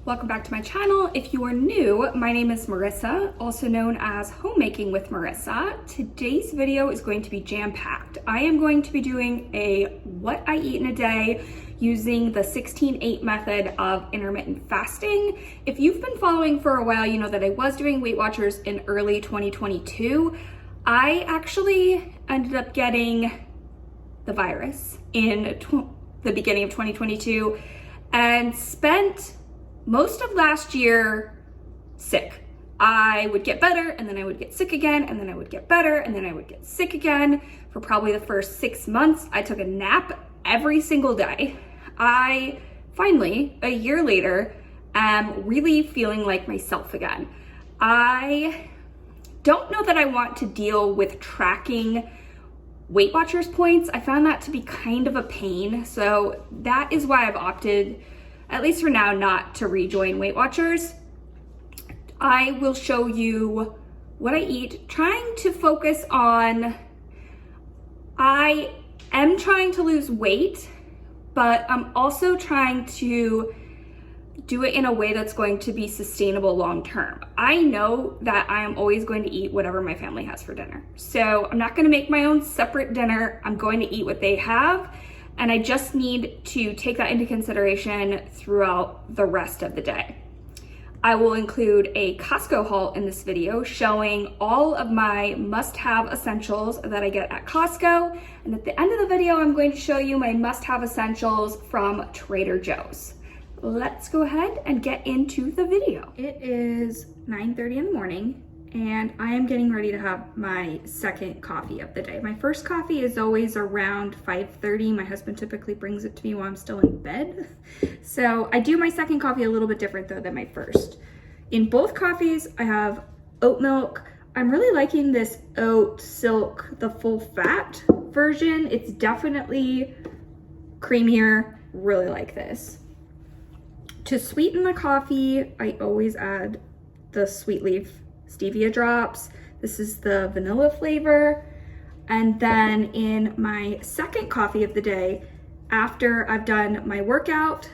Welcome back to my channel. If you are new, my name is Marissa, also known as Homemaking with Marissa. Today's video is going to be jam-packed. I am going to be doing a what I eat in a day using the 16-8 method of intermittent fasting. If you've been following for a while, you know that I was doing Weight Watchers in early 2022. I actually ended up getting the virus in the beginning of 2022 and spent most of last year sick. I would get better and then I would get sick again and then I would get better and then I would get sick again. For probably the first 6 months, I took a nap every single day. I finally, a year later, am really feeling like myself again. I don't know that I want to deal with tracking Weight Watchers points. I found that to be kind of a pain. So that is why I've opted, at least for now, not to rejoin Weight Watchers. I will show you what I eat, trying to focus on, I am trying to lose weight, but I'm also trying to do it in a way that's going to be sustainable long term. I know that I am always going to eat whatever my family has for dinner. So I'm not going to make my own separate dinner. I'm going to eat what they have. And I just need to take that into consideration throughout the rest of the day. I will include a Costco haul in this video showing all of my must-have essentials that I get at Costco. And at the end of the video, I'm going to show you my must-have essentials from Trader Joe's. Let's go ahead and get into the video. It is 9:30 in the morning and I am getting ready to have my second coffee of the day. My first coffee is always around 5:30. My husband typically brings it to me while I'm still in bed. So I do my second coffee a little bit different though than my first. In both coffees, I have oat milk. I'm really liking this oat silk, the full fat version. It's definitely creamier, really like this. To sweeten the coffee, I always add the Sweet Leaf stevia drops. This is the vanilla flavor. And then in my second coffee of the day, after I've done my workout,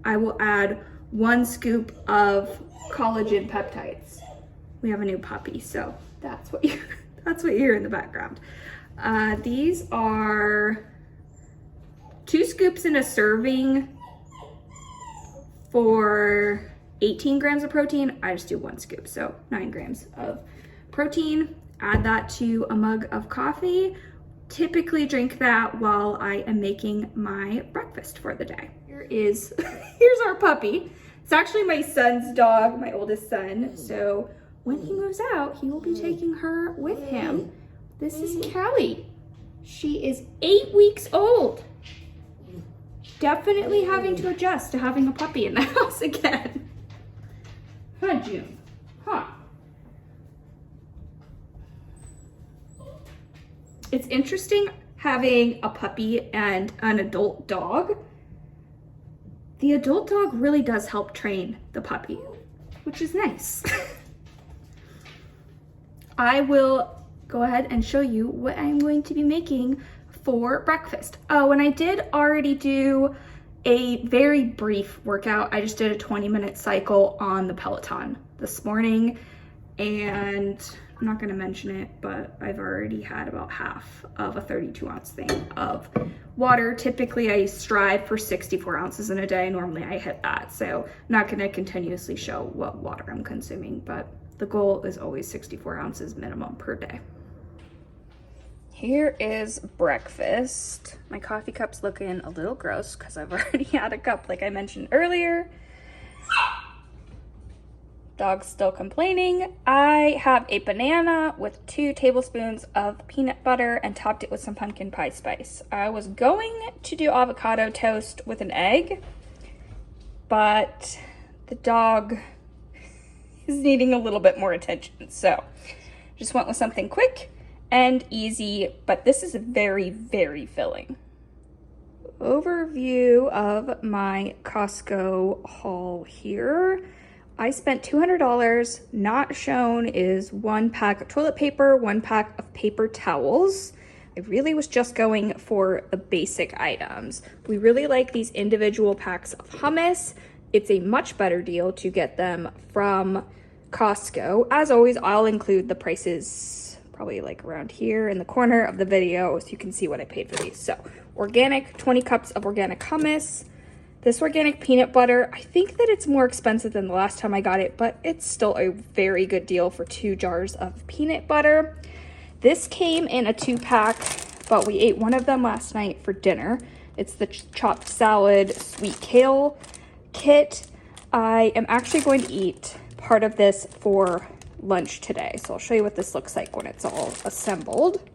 I will add 1 scoop of collagen peptides. We have a new puppy, so that's what you hear in the background. These are 2 scoops in a serving for 18 grams of protein. I just do 1 scoop, so 9 grams of protein. Add that to a mug of coffee. Typically drink that while I am making my breakfast for the day. Here's our puppy. It's actually my son's dog, my oldest son. So when he moves out, he will be taking her with him. This is Callie. She is 8 weeks old. Definitely having to adjust to having a puppy in the house again. Huh, June? Huh. It's interesting having a puppy and an adult dog. The adult dog really does help train the puppy, which is nice. I will go ahead and show you what I'm going to be making for breakfast. Oh, and I did already do a very brief workout. I just did a 20-minute cycle on the Peloton this morning, and I'm not gonna mention it, but I've already had about half of a 32-ounce thing of water. Typically, I strive for 64 ounces in a day. Normally, I hit that, so I'm not gonna continuously show what water I'm consuming, but the goal is always 64 ounces minimum per day. Here is breakfast. My coffee cup's looking a little gross because I've already had a cup like I mentioned earlier. Dog's still complaining. I have a banana with 2 tablespoons of peanut butter and topped it with some pumpkin pie spice. I was going to do avocado toast with an egg, but the dog is needing a little bit more attention. So just went with something quick and easy, but this is very, very filling. Overview of my Costco haul here. I spent $200. Not shown is 1 pack of toilet paper, 1 pack of paper towels. I really was just going for the basic items. We really like these individual packs of hummus it's a much better deal to get them from Costco. As always, I'll include the prices probably like around here in the corner of the video so you can see what I paid for these. So organic, 20 cups of organic hummus. This organic peanut butter, I think that it's more expensive than the last time I got it, but it's still a very good deal for 2 jars of peanut butter. This came in a 2-pack, but we ate one of them last night for dinner. It's the chopped salad sweet kale kit. I am actually going to eat part of this for lunch today, so I'll show you what this looks like when it's all assembled.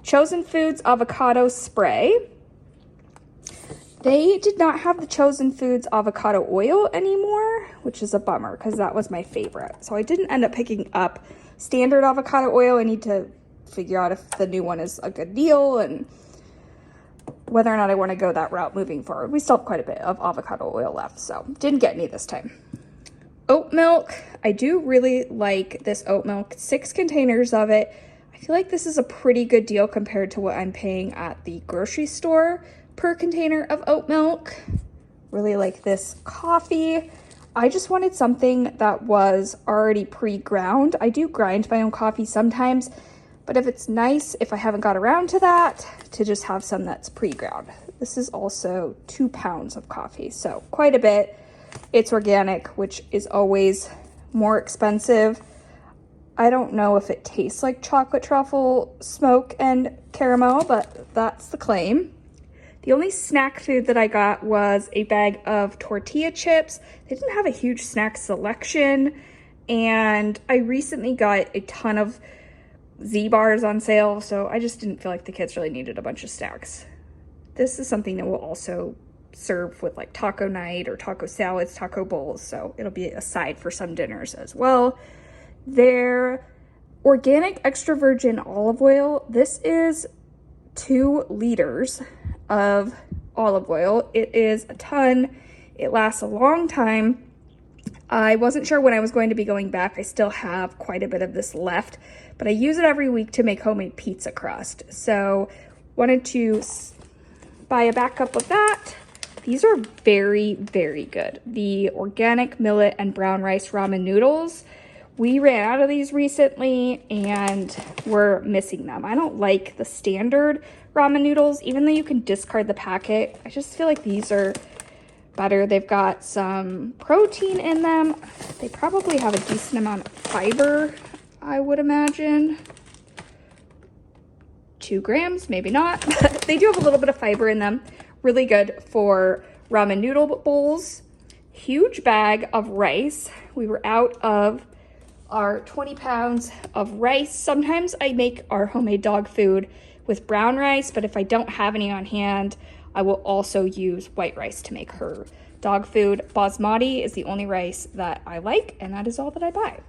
Chosen Foods avocado spray. They did not have the Chosen Foods avocado oil anymore, which is a bummer because that was my favorite. So I didn't end up picking up standard avocado oil. I need to figure out if the new one is a good deal and whether or not I want to go that route moving forward. We still have quite a bit of avocado oil left, so didn't get any this time. Oat milk. I do really like this oat milk. 6 containers of it. I feel like this is a pretty good deal compared to what I'm paying at the grocery store per container of oat milk. Really like this coffee. I just wanted something that was already pre-ground. I do grind my own coffee sometimes, but if it's nice, if I haven't got around to that, to just have some that's pre-ground. This is also 2 pounds of coffee, so quite a bit. It's organic, which is always more expensive. I don't know if it tastes like chocolate truffle smoke and caramel, but that's the claim. The only snack food that I got was a bag of tortilla chips. They didn't have a huge snack selection, and I recently got a ton of Z-bars on sale, so I just didn't feel like the kids really needed a bunch of snacks. This is something that we'll also serve with like taco night or taco salads, taco bowls, so it'll be a side for some dinners as well. Their organic extra virgin olive oil, this is 2 liters of olive oil. It is a ton. It lasts a long time. I wasn't sure when I was going to be going back. I still have quite a bit of this left, but I use it every week to make homemade pizza crust. So wanted to buy a backup of that. These are very, very good. The organic millet and brown rice ramen noodles. We ran out of these recently and we're missing them. I don't like the standard ramen noodles, even though you can discard the packet. I just feel like these are better. They've got some protein in them. They probably have a decent amount of fiber, I would imagine. 2 grams, maybe not. They do have a little bit of fiber in them. Really good for ramen noodle bowls. Huge bag of rice. We were out of our 20 pounds of rice. Sometimes I make our homemade dog food with brown rice, but if I don't have any on hand, I will also use white rice to make her dog food. Basmati is the only rice that I like, and that is all that I buy.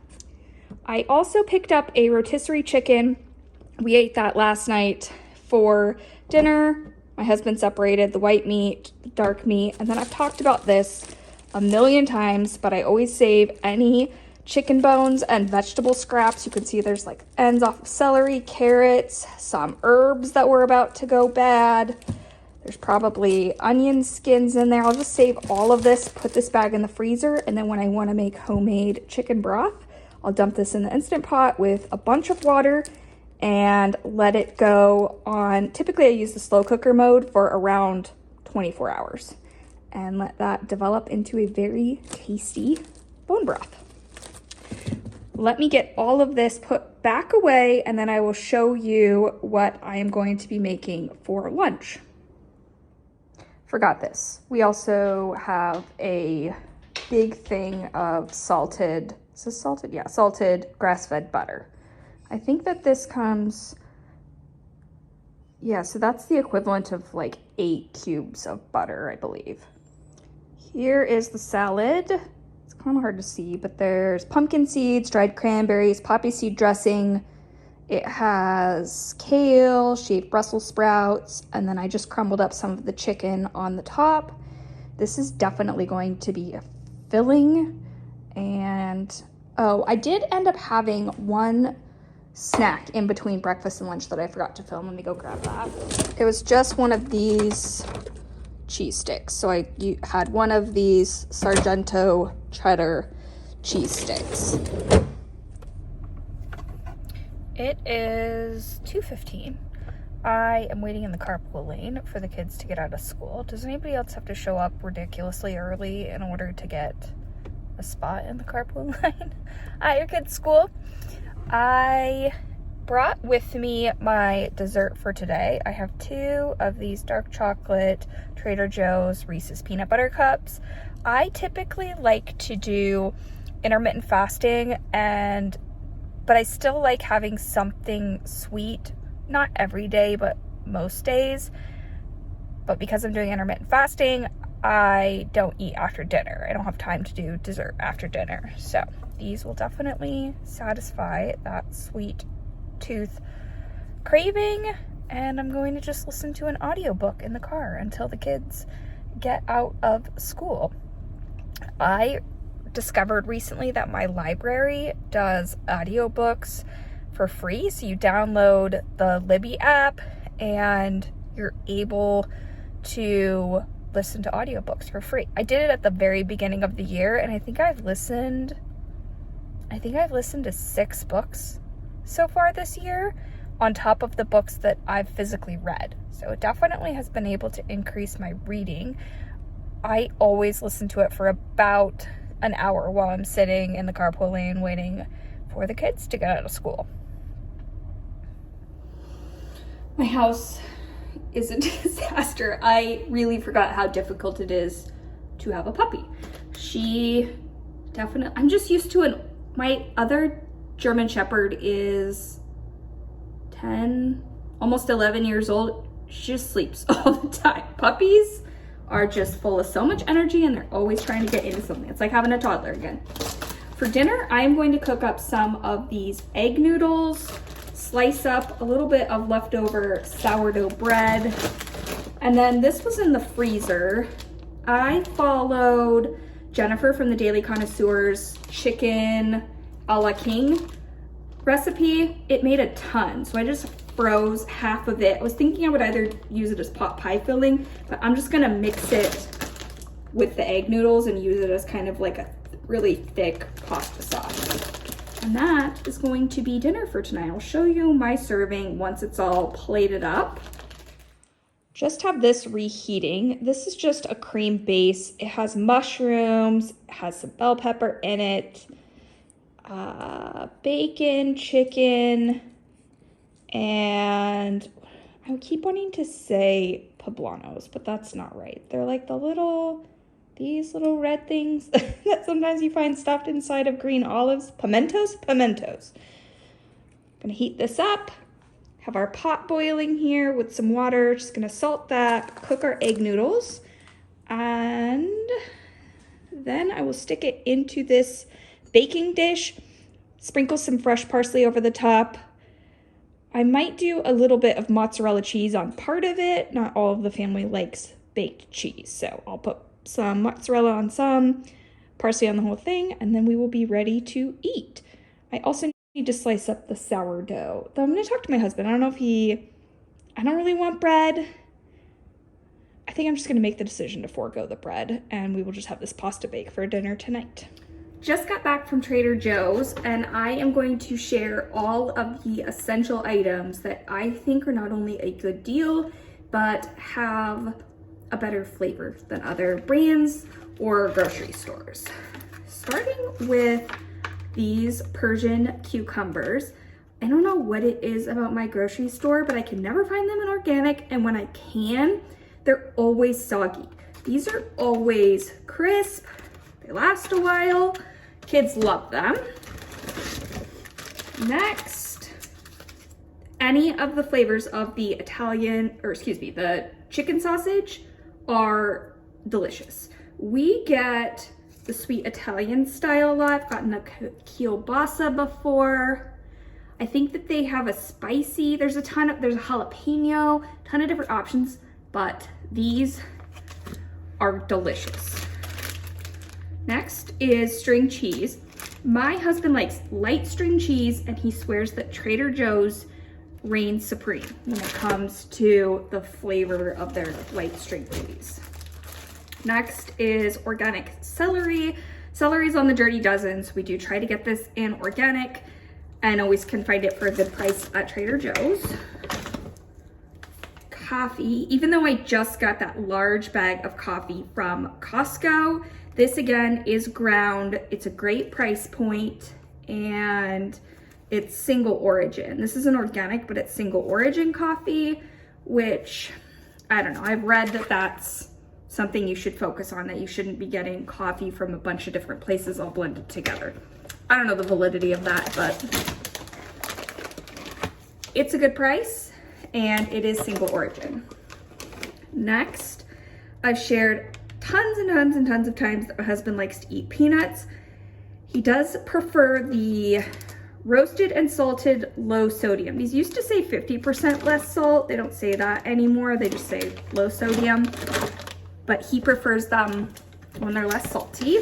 I also picked up a rotisserie chicken. We ate that last night for dinner. My husband separated the white meat, the dark meat, and then I've talked about this a million times, but I always save any chicken bones and vegetable scraps. You can see there's like ends off of celery, carrots, some herbs that were about to go bad. There's probably onion skins in there. I'll just save all of this, put this bag in the freezer, and then when I want to make homemade chicken broth, I'll dump this in the Instant Pot with a bunch of water and let it go on. Typically I use the slow cooker mode for around 24 hours and let that develop into a very tasty bone broth. Let me get all of this put back away and then I will show you what I am going to be making for lunch. Forgot this. We also have a big thing of salted, is this salted? Yeah, salted grass-fed butter. I think that this comes, yeah, so that's the equivalent of like 8 cubes of butter, I believe. Here is the salad. It's kind of hard to see, but there's pumpkin seeds, dried cranberries, poppy seed dressing. It has kale, shaved Brussels sprouts, and then I just crumbled up some of the chicken on the top. This is definitely going to be a filling. And, oh, I did end up having one snack in between breakfast and lunch that I forgot to film. Let me go grab that. It was just one of these cheese sticks. So I had one of these Sargento cheddar cheese sticks. It is 2:15. I am waiting in the carpool lane for the kids to get out of school. Does anybody else have to show up ridiculously early in order to get a spot in the carpool line at your kid's school? I brought with me my dessert for today. I have 2 of these dark chocolate Trader Joe's Reese's peanut butter cups. I typically like to do intermittent fasting, but I still like having something sweet, not every day, but most days. But because I'm doing intermittent fasting, I don't eat after dinner. I don't have time to do dessert after dinner. So these will definitely satisfy that sweet tooth craving, and I'm going to just listen to an audiobook in the car until the kids get out of school. I discovered recently that my library does audiobooks for free. So you download the Libby app and you're able to listen to audiobooks for free. I did it at the very beginning of the year, and I think I've listened to 6 books so far this year, on top of the books that I've physically read. So it definitely has been able to increase my reading. I always listen to it for about an hour while I'm sitting in the carpool lane waiting for the kids to get out of school. My house is a disaster. I really forgot how difficult it is to have a puppy. I'm just used to my other German Shepherd is 10, almost 11 years old. She just sleeps all the time. Puppies are just full of so much energy, and they're always trying to get into something. It's like having a toddler again. For dinner, I'm going to cook up some of these egg noodles, slice up a little bit of leftover sourdough bread, and then this was in the freezer. I followed Jennifer from the Daily Connoisseur's chicken a la king recipe. It made a ton, so I just froze half of it. I was thinking I would either use it as pot pie filling, but I'm just gonna mix it with the egg noodles and use it as kind of like a really thick pasta sauce. And that is going to be dinner for tonight. I'll show you my serving once it's all plated up. Just have this reheating. This is just a cream base. It has mushrooms, it has some bell pepper in it, bacon, chicken, and I keep wanting to say poblanos, but that's not right. They're like these little red things that sometimes you find stuffed inside of green olives. Pimentos. Gonna heat this up, have our pot boiling here with some water. Just gonna salt that, cook our egg noodles, and then I will stick it into this baking dish, sprinkle some fresh parsley over the top. I might do a little bit of mozzarella cheese on part of it. Not all of the family likes baked cheese, so I'll put some mozzarella on some, parsley on the whole thing, and then we will be ready to eat. I also need to slice up the sourdough. Though I'm gonna talk to my husband. I don't really want bread. I think I'm just gonna make the decision to forego the bread, and we will just have this pasta bake for dinner tonight. Just got back from Trader Joe's, and I am going to share all of the essential items that I think are not only a good deal, but have a better flavor than other brands or grocery stores. Starting with these Persian cucumbers. I don't know what it is about my grocery store, but I can never find them in organic, and when I can, they're always soggy. These are always crisp, they last a while, kids love them. Next, any of the flavors of the the chicken sausage are delicious. We get the sweet Italian style a lot. I've gotten a kielbasa before. I think that they have a spicy, there's a jalapeno, ton of different options, but these are delicious. Next is string cheese. My husband likes light string cheese, and he swears that Trader Joe's reigns supreme when it comes to the flavor of their light string cheese. Next is organic celery. Celery's on the Dirty Dozen, so we do try to get this in organic and always can find it for a good price at Trader Joe's. Coffee, even though I just got that large bag of coffee from Costco, this again is ground. It's a great price point and it's single origin. This isn't organic, but it's single origin coffee, which I don't know. I've read that that's something you should focus on, that you shouldn't be getting coffee from a bunch of different places all blended together. I don't know the validity of that, but it's a good price and it is single origin. Next, I've shared tons and tons and tons of times that my husband likes to eat peanuts. He does prefer the roasted and salted low sodium. These used to say 50% less salt. They don't say that anymore. They just say low sodium, but he prefers them when they're less salty.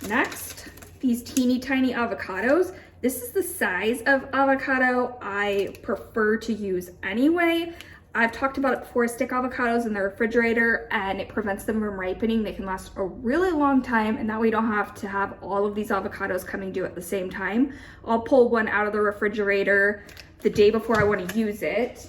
Next, these teeny tiny avocados. This is the size of avocado I prefer to use anyway. I've talked about it before, stick avocados in the refrigerator and it prevents them from ripening. They can last a really long time and that way you don't have to have all of these avocados coming due at the same time. I'll pull one out of the refrigerator the day before I want to use it.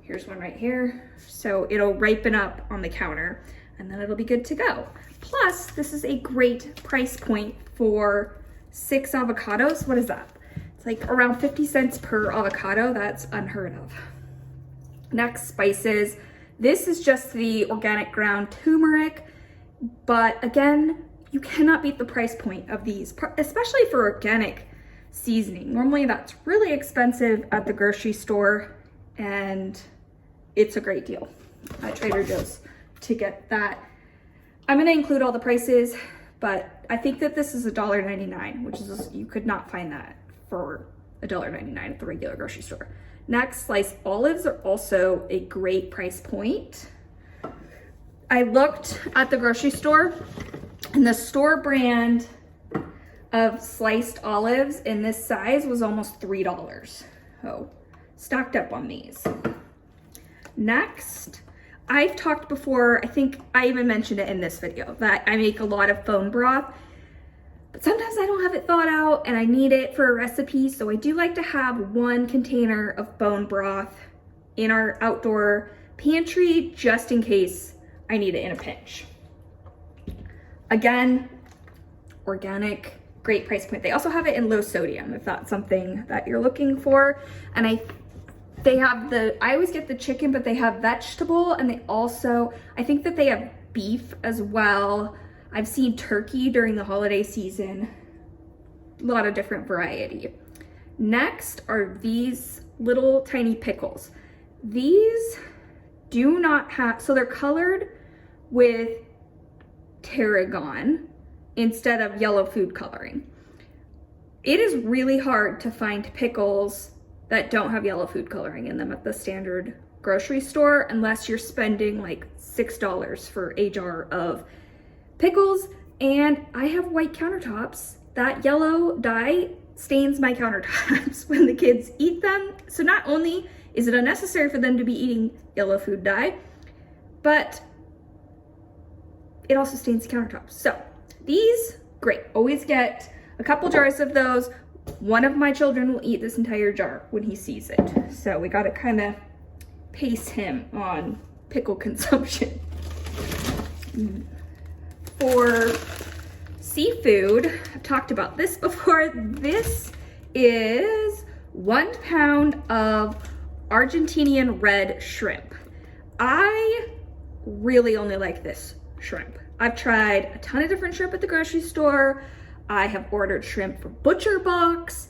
Here's one right here. So it'll ripen up on the counter and then it'll be good to go. Plus, this is a great price point for 6 avocados. What is that? It's like around 50 cents per avocado. That's unheard of. Next, spices. This is just the organic ground turmeric, but again, you cannot beat the price point of these, especially for organic seasoning. Normally that's really expensive at the grocery store and it's a great deal at Trader Joe's to get that. I'm gonna include all the prices, but I think that this is $1.99, which is, you could not find that for $1.99 at the regular grocery store. Next, sliced olives are also a great price point. I looked at the grocery store and the store brand of sliced olives in this size was almost $3. Oh, stocked up on these. Next, I've talked before, I think I even mentioned it in this video, that I make a lot of bone broth. But sometimes I don't have it thawed out and I need it for a recipe, so I do like to have 1 container of bone broth in our outdoor pantry just in case I need it in a pinch. Again, organic, great price point. They also have it in low sodium if that's something that you're looking for. And I always get the chicken, but they have vegetable and they also, I think that they have beef as well. I've seen turkey during the holiday season, a lot of different variety. Next are these little tiny pickles. These do not have, so they're colored with tarragon instead of yellow food coloring. It is really hard to find pickles that don't have yellow food coloring in them at the standard grocery store unless you're spending like $6 for a jar of pickles, and I have white countertops. That yellow dye stains my countertops when the kids eat them. So not only is it unnecessary for them to be eating yellow food dye, but it also stains the countertops. So these, great. Always get a couple jars of those. One of my children will eat this entire jar when he sees it. So we gotta kind of pace him on pickle consumption. For seafood, I've talked about this before. This is 1 pound of Argentinian red shrimp. I really only like this shrimp. I've tried a ton of different shrimp at the grocery store. I have ordered shrimp from Butcher Box.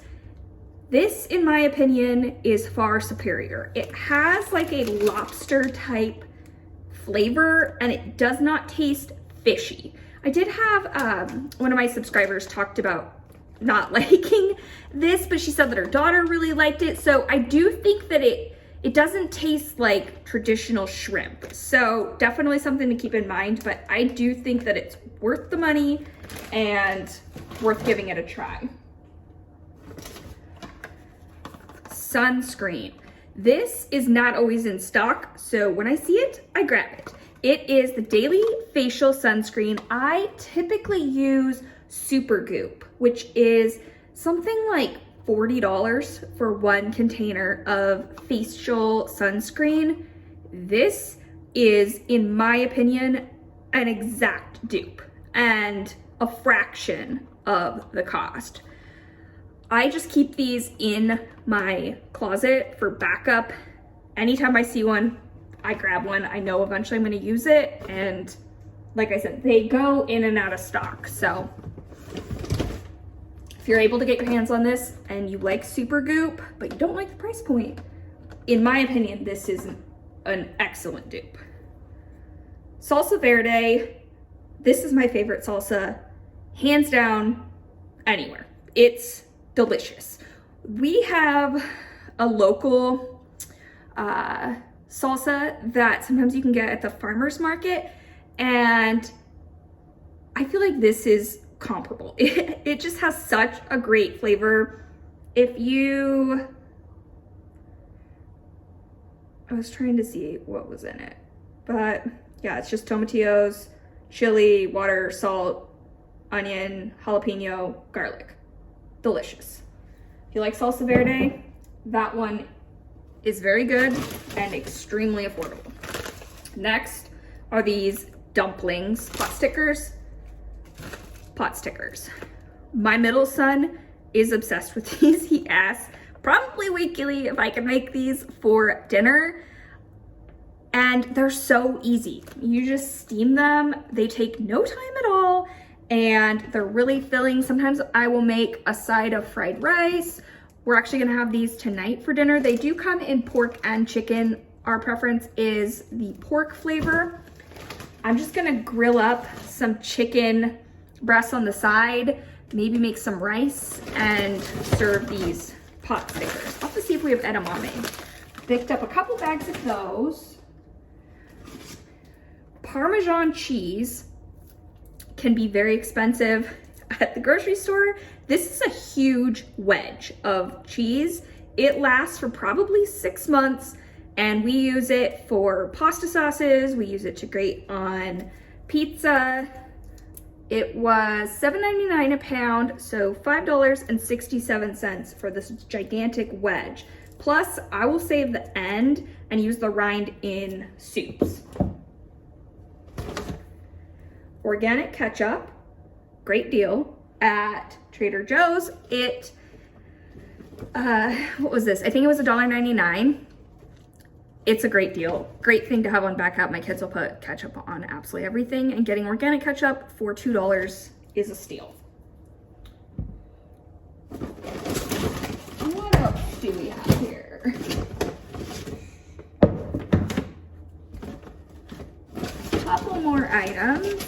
This, in my opinion, is far superior. It has like a lobster type flavor and it does not taste fishy. I did have one of my subscribers talked about not liking this, but she said that her daughter really liked it. So I do think that it doesn't taste like traditional shrimp. So definitely something to keep in mind, but I do think that it's worth the money and worth giving it a try. Sunscreen. This is not always in stock, so when I see it, I grab it. It is the Daily Facial Sunscreen. I typically use Super Goop, which is something like $40 for one container of facial sunscreen. This is, in my opinion, an exact dupe and a fraction of the cost. I just keep these in my closet for backup. Anytime I see one, I grab one. I know eventually I'm gonna use it, and like I said, they go in and out of stock. So if you're able to get your hands on this and you like Super Goop, but you don't like the price point, in my opinion, this is an excellent dupe. Salsa Verde, this is my favorite salsa, hands down, anywhere. It's delicious. We have a local salsa that sometimes you can get at the farmer's market, and I feel like this is comparable. It just has such a great flavor. I was trying to see what was in it, but yeah, it's just tomatillos, chili, water, salt, onion, jalapeno, garlic. Delicious. If you like salsa verde, that one is very good and extremely affordable. Next are these dumplings pot stickers. My middle son is obsessed with these. He asks probably weekly if I can make these for dinner, and they're so easy. You just steam them. They take no time at all, and they're really filling. Sometimes I will make a side of fried rice. We're actually gonna have these tonight for dinner. They do come in pork and chicken. Our preference is the pork flavor. I'm just gonna grill up some chicken breasts on the side, maybe make some rice, and serve these pot stickers. I'll have to see if we have edamame. Picked up a couple bags of those. Parmesan cheese can be very expensive at the grocery store. This is a huge wedge of cheese. It lasts for probably 6 months, and we use it for pasta sauces. We use it to grate on pizza. It was $7.99 a pound, so $5.67 for this gigantic wedge. Plus, I will save the end and use the rind in soups. Organic ketchup, great deal at Trader Joe's. What was this? I think it was $1.99. It's a great deal. Great thing to have on backup. My kids will put ketchup on absolutely everything, and getting organic ketchup for $2 is a steal. What else do we have here? A couple more items.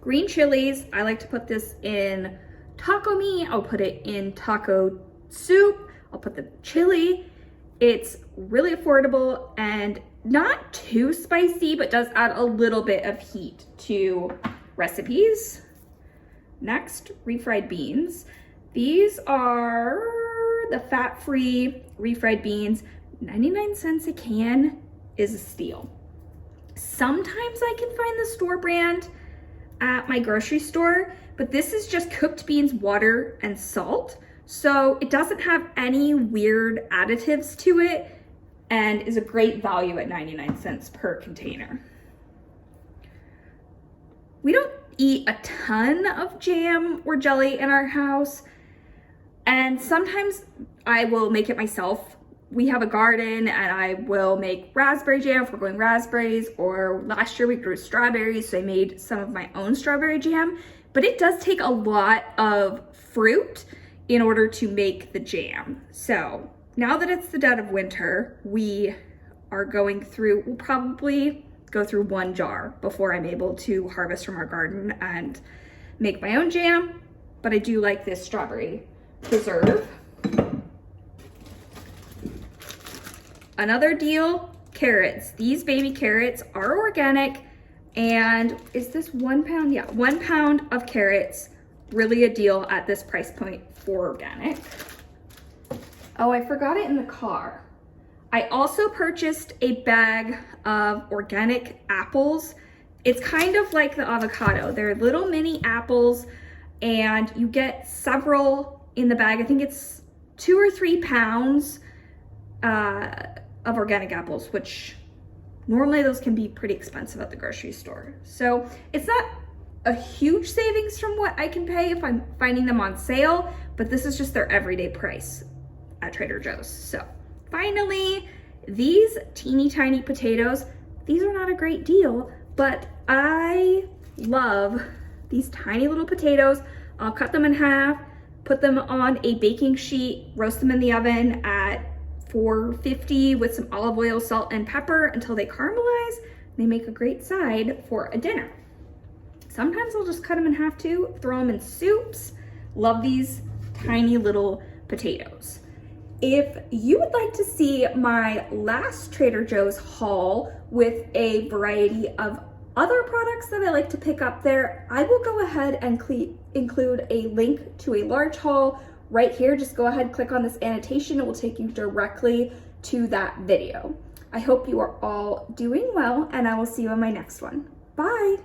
Green chilies, I like to put this in taco meat. I'll put it in taco soup. I'll put the chili. It's really affordable and not too spicy, but does add a little bit of heat to recipes. Next, refried beans. These are the fat-free refried beans. 99 cents a can is a steal. Sometimes I can find the store brand at my grocery store, but this is just cooked beans, water, and salt. So it doesn't have any weird additives to it and is a great value at 99 cents per container. We don't eat a ton of jam or jelly in our house, and sometimes I will make it myself. We have a garden, and I will make raspberry jam if we're going raspberries, or last year we grew strawberries, so I made some of my own strawberry jam. But it does take a lot of fruit in order to make the jam. So now that it's the dead of winter, we'll probably go through 1 jar before I'm able to harvest from our garden and make my own jam. But I do like this strawberry preserve. Another deal, carrots. These baby carrots are organic, and is this 1 pound? Yeah, 1 pound of carrots, really a deal at this price point for organic. Oh, I forgot it in the car. I also purchased a bag of organic apples. It's kind of like the avocado. They're little mini apples and you get several in the bag. I think it's 2 or 3 pounds of organic apples, which normally those can be pretty expensive at the grocery store. So it's not a huge savings from what I can pay if I'm finding them on sale, but this is just their everyday price at Trader Joe's. So finally, these teeny tiny potatoes, these are not a great deal, but I love these tiny little potatoes. I'll cut them in half, put them on a baking sheet, roast them in the oven at 450 with some olive oil, salt, and pepper until they caramelize. They make a great side for a dinner. Sometimes I'll just cut them in half too, throw them in soups. Love these tiny little potatoes. If you would like to see my last Trader Joe's haul with a variety of other products that I like to pick up there, I will go ahead and include a link to a large haul right here. Just go ahead, click on this annotation. It will take you directly to that video. I hope you are all doing well, and I will see you in my next one. Bye.